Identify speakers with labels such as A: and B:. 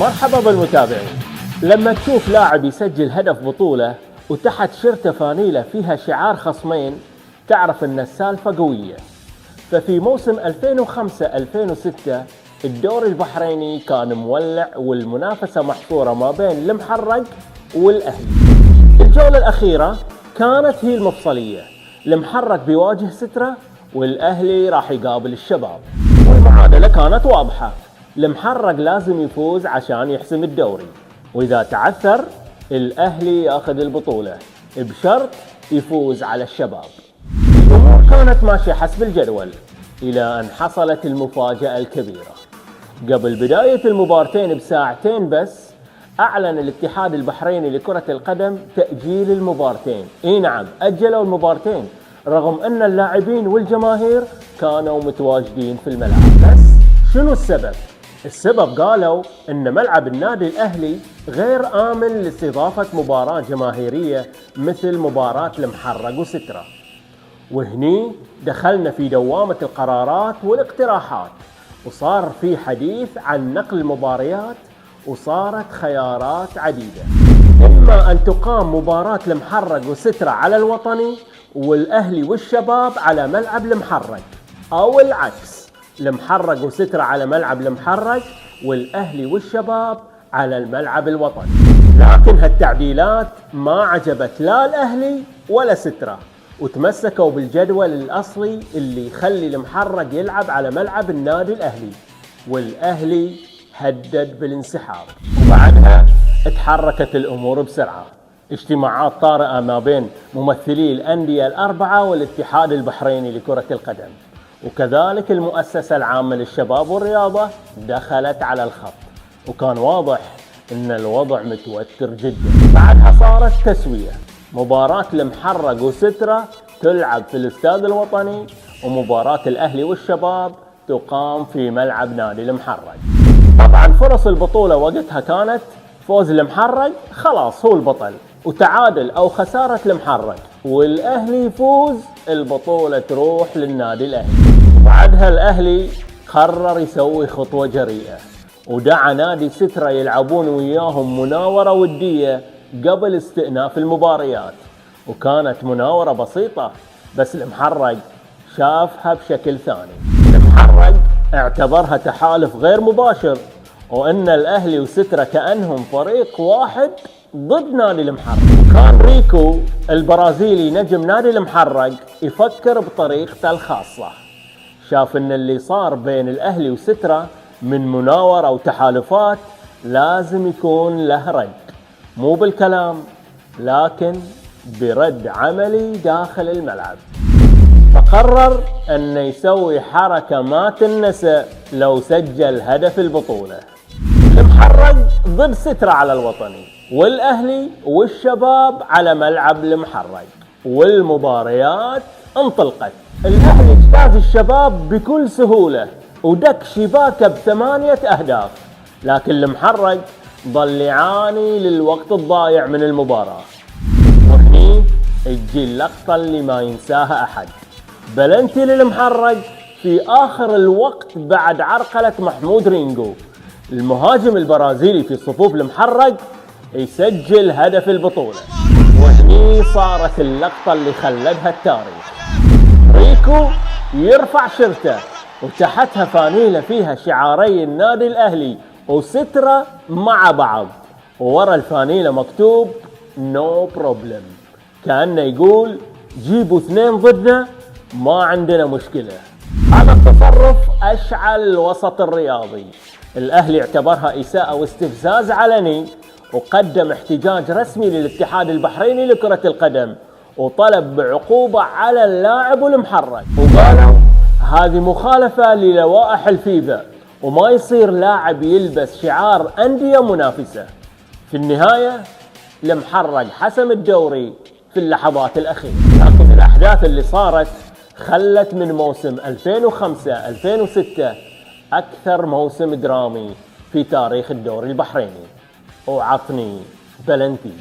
A: مرحبا بالمتابعين. لما تشوف لاعب يسجل هدف بطولة وتحت شرته فانيلة فيها شعار خصمين تعرف ان السالفة قوية. ففي موسم 2005-2006 الدوري البحريني كان مولع والمنافسة محصورة ما بين المحرق والأهلي. الجولة الأخيرة كانت هي المفصلية، المحرق بيواجه سترة والأهلي راح يقابل الشباب، والمعادلة كانت واضحة، المحرق لازم يفوز عشان يحسم الدوري، وإذا تعثر الأهلي ياخذ البطولة بشرط يفوز على الشباب. الأمور كانت ماشية حسب الجدول إلى أن حصلت المفاجأة الكبيرة. قبل بداية المبارتين بساعتين بس أعلن الاتحاد البحريني لكرة القدم تأجيل المبارتين. نعم، أجلوا المبارتين رغم أن اللاعبين والجماهير كانوا متواجدين في الملعب. بس شنو السبب؟ السبب قالوا أن ملعب النادي الأهلي غير آمن لاستضافة مباراة جماهيرية مثل مباراة المحرق وسترة. وهني دخلنا في دوامة القرارات والاقتراحات، وصار في حديث عن نقل المباريات، وصارت خيارات عديدة، إما أن تقام مباراة المحرق وسترة على الوطني والأهلي والشباب على ملعب المحرق، أو العكس، المحرق وسترة على ملعب المحرق والأهلي والشباب على الملعب الوطني. لكن هالتعديلات ما عجبت لا الأهلي ولا سترة، وتمسكوا بالجدول الأصلي اللي يخلي المحرق يلعب على ملعب النادي الأهلي، والأهلي هدد بالانسحاب. وبعدها اتحركت الأمور بسرعة، اجتماعات طارئة ما بين ممثلي الأندية الأربعة والاتحاد البحريني لكرة القدم، وكذلك المؤسسة العامة للشباب والرياضة دخلت على الخط، وكان واضح ان الوضع متوتر جدا. بعدها صارت تسوية، مباراة المحرق وسترة تلعب في الاستاد الوطني، ومباراة الأهلي والشباب تقام في ملعب نادي المحرق. طبعا فرص البطولة وقتها كانت فوز المحرق خلاص هو البطل، وتعادل أو خسارة المحرق والأهلي يفوز البطولة تروح للنادي الأهلي. وبعدها الأهلي قرر يسوي خطوة جريئة، ودعا نادي سترة يلعبون وياهم مناورة ودية قبل استئناف المباريات، وكانت مناورة بسيطة، بس المحرق شافها بشكل ثاني. المحرق اعتبرها تحالف غير مباشر، وأن الأهلي وسترة كأنهم فريق واحد ضد نادي المحرق. وكان ريكو البرازيلي نجم نادي المحرق يفكر بطريقته الخاصة، شاف ان اللي صار بين الأهلي وسترة من مناورة وتحالفات لازم يكون له رد، مو بالكلام لكن برد عملي داخل الملعب. فقرر أن يسوي حركة ما تنسى لو سجل هدف البطولة. المحرق ضد سترة على الوطني، والأهلي والشباب على ملعب المحرق، والمباريات انطلقت. الأهلي اجتاز الشباب بكل سهولة ودك شباكه ب8 أهداف، لكن المحرق ظل يعاني للوقت الضايع من المباراة. وهني تجي اللقطة اللي ما ينساها أحد، بلنتي للمحرق في آخر الوقت بعد عرقلة محمود رينجو، المهاجم البرازيلي في صفوف المحرق يسجل هدف البطولة. وهني صارت اللقطة اللي خلدها التاريخ، ريكو يرفع شرته وتحتها فانيلة فيها شعاري النادي الأهلي وسترة مع بعض، وورا الفانيلة مكتوب نو بروبلم، كأنه يقول جيبوا 2 ضدنا ما عندنا مشكلة. هذا التصرف أشعل الوسط الرياضي، الأهلي اعتبرها إساءة واستفزاز علني، وقدم احتجاج رسمي للاتحاد البحريني لكرة القدم، وطلب بعقوبة على اللاعب والمحرك، وقالوا هذه مخالفة للوائح الفيفا، وما يصير لاعب يلبس شعار أندية منافسة. في النهاية المحرق حسم الدوري في اللحظات الأخيرة، لكن الأحداث اللي صارت خلت من موسم 2005-2006 أكثر موسم درامي في تاريخ الدوري البحريني. وعطني بلنتي.